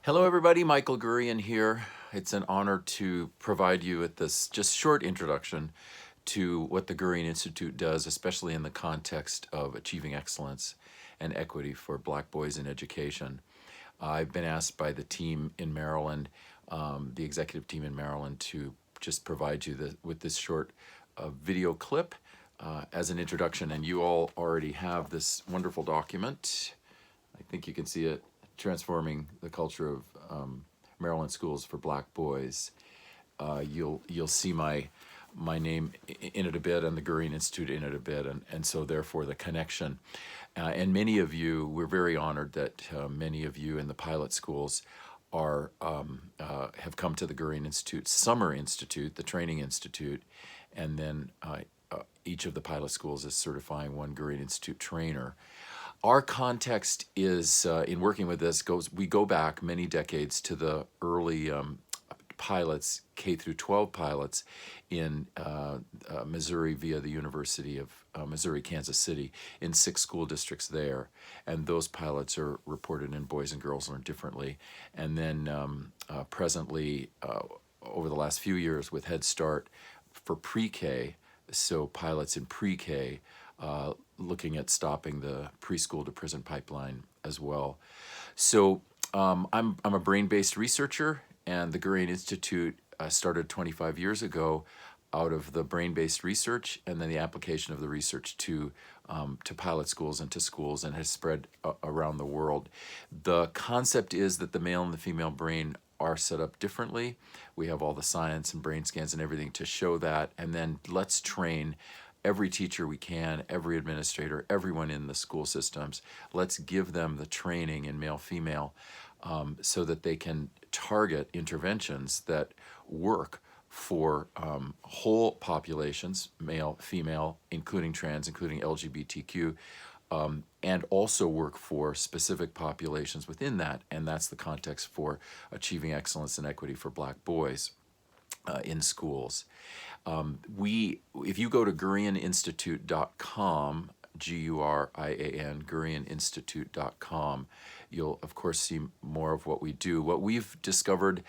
Hello, everybody. Michael Gurian here. It's an honor to provide you with this just short introduction to what the Gurian Institute does, especially in the context of achieving excellence and equity for Black boys in education. I've been asked by the team in Maryland, the executive team in Maryland, to just provide you with this short video clip as an introduction. And you all already have this wonderful document. I think you can see it, transforming the culture of Maryland schools for Black boys. You'll see my name in it a bit, and the Gurian Institute in it a bit, and so therefore the connection. And many of you, we're very honored that many of you in the pilot schools have come to the Gurian Institute Summer Institute, the Training Institute, and then each of the pilot schools is certifying one Gurian Institute trainer. Our context is in working with this we go back many decades to the early pilots, K through 12 pilots in Missouri via the University of Missouri, Kansas City, in 6 school districts there. And those pilots are reported in Boys and Girls Learn Differently. And then presently, over the last few years with Head Start for pre-K, so pilots in pre-K, looking at stopping the preschool to prison pipeline as well. So I'm a brain-based researcher, and the Gurian Institute started 25 years ago out of the brain-based research and then the application of the research to pilot schools and to schools, and has spread around the world. The concept is that the male and the female brain are set up differently. We have all the science and brain scans and everything to show that, and then let's train every teacher we can, every administrator, everyone in the school systems. Let's give them the training in male, female, so that they can target interventions that work for whole populations, male, female, including trans, including LGBTQ, and also work for specific populations within that. And that's the context for achieving excellence and equity for Black boys in schools. If you go to GurianInstitute.com, G-U-R-I-A-N, GurianInstitute.com, you'll of course see more of what we do. What we've discovered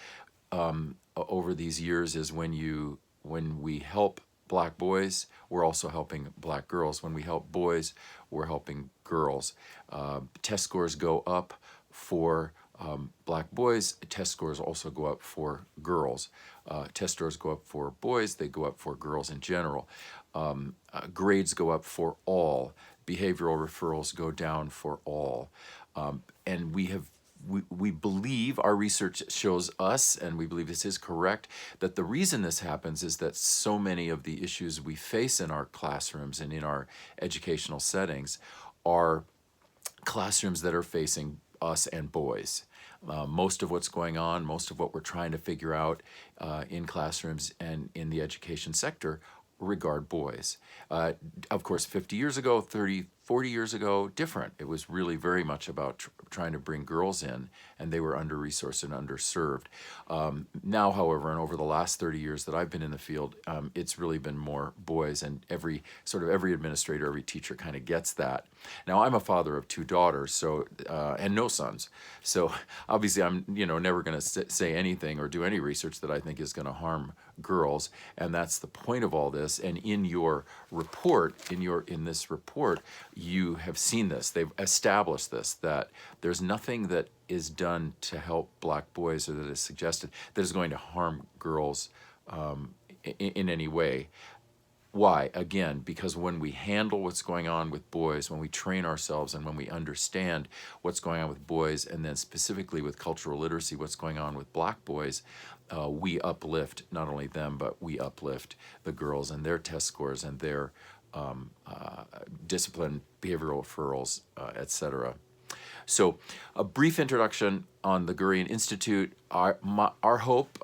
over these years is when we help Black boys, we're also helping Black girls. When we help boys, we're helping girls. Test scores go up for Black boys. Test scores also go up for girls. Test scores go up for boys. They go up for girls in general. Grades go up for all. Behavioral referrals go down for all. And we believe, our research shows us, and we believe this is correct, that the reason this happens is that so many of the issues we face in our classrooms and in our educational settings are classrooms that are facing us and boys. Most of what's going on, most of what we're trying to figure out in classrooms and in the education sector regard boys. Of course, 50 years ago, 30, 40 years ago, different. It was really very much about trying to bring girls in, and they were under-resourced and underserved. Now, however, and over the last 30 years that I've been in the field, it's really been more boys, and every administrator, every teacher kind of gets that. Now, I'm a father of 2 daughters, so and no sons. So obviously, I'm never going to say anything or do any research that I think is going to harm girls, and that's the point of all this. And in your report, in this report, you have seen this. They've established this, that there's nothing that is done to help Black boys or that is suggested that is going to harm girls in any way. Why? Again, because when we handle what's going on with boys, when we train ourselves and when we understand what's going on with boys, and then specifically with cultural literacy, what's going on with Black boys, we uplift not only them, but we uplift the girls and their test scores and their discipline, behavioral referrals, etc. So a brief introduction on the Gurian Institute. Our hope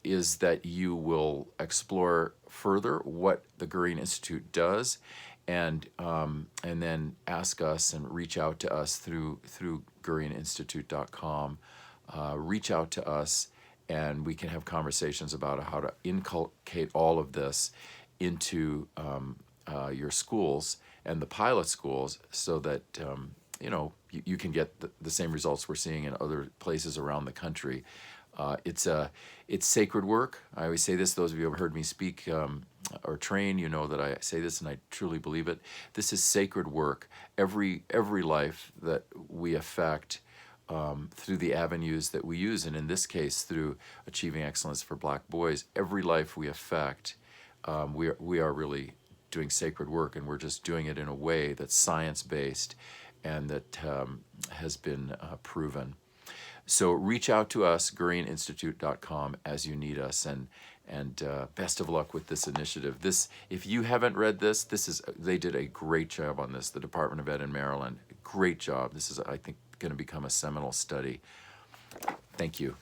is that you will explore further what the Gurian Institute does, and then ask us and reach out to us through GurianInstitute.com. Reach out to us, and we can have conversations about how to inculcate all of this into your schools and the pilot schools, so that you can get the same results we're seeing in other places around the country. It's sacred work. I always say this. Those of you who have heard me speak or train, you know that I say this, and I truly believe it. This is sacred work. Every life that we affect through the avenues that we use, and in this case, through Achieving Excellence for Black Boys, every life we affect, we are really doing sacred work, and we're just doing it in a way that's science-based and that has been proven. So reach out to us, GurianInstitute.com, as you need us, and best of luck with this initiative. If you haven't read this, they did a great job on this. The Department of Ed in Maryland, great job. This is, I think, going to become a seminal study. Thank you.